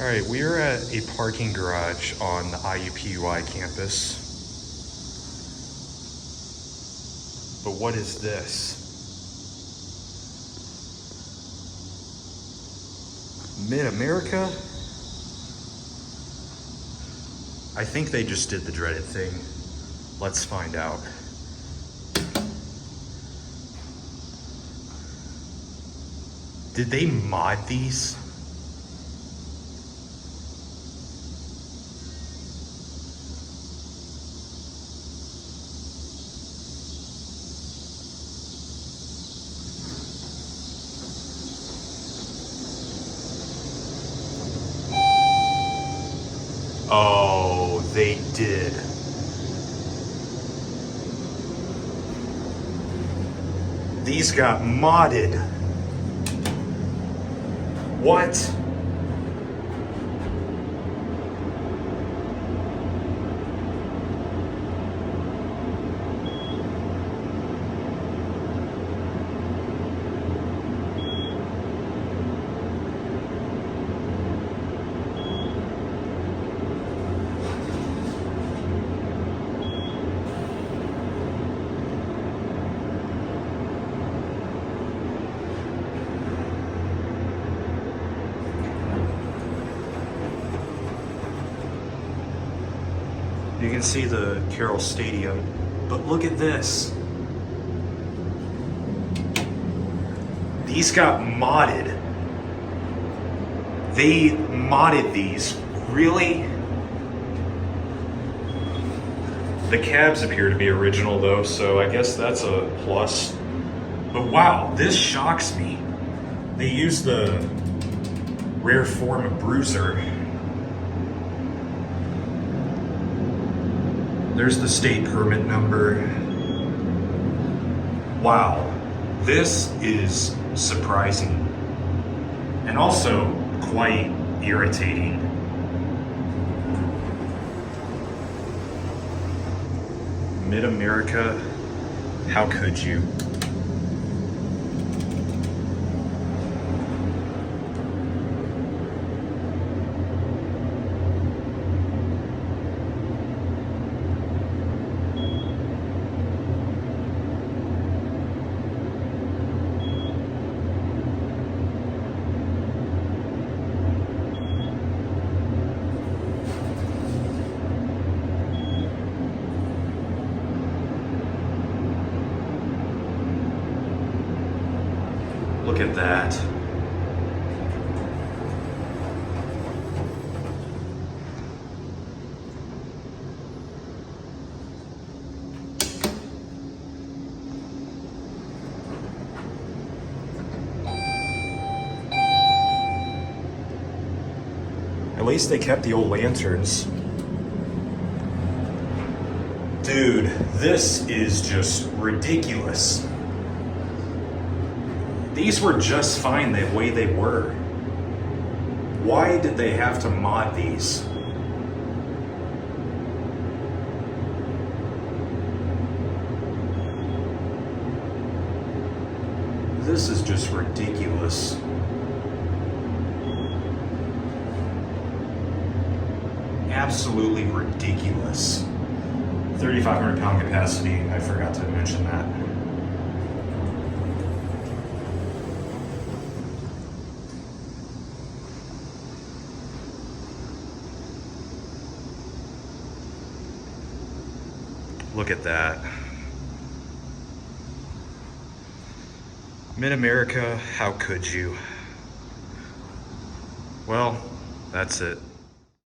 All right, we are at a parking garage on the IUPUI campus. But what is this? Mid-America? I think they just did the dreaded thing. Let's find out. Did they mod these? Oh, they did. These got modded. What? You can see the Carroll Stadium, but look at this. These got modded. They modded these. Really? The cabs appear to be original though, so I guess that's a plus. But wow, this shocks me. They used the rare form of bruiser. There's the state permit number. Wow, this is surprising and also quite irritating. Mid-America, how could you? Look at that. At least they kept the old lanterns. Dude, this is just ridiculous. These were just fine the way they were. Why did they have to mod these? This is just ridiculous. Absolutely ridiculous. 3,500 pound capacity, I forgot to mention that. Look at that. Mid-America, how could you? Well, that's it.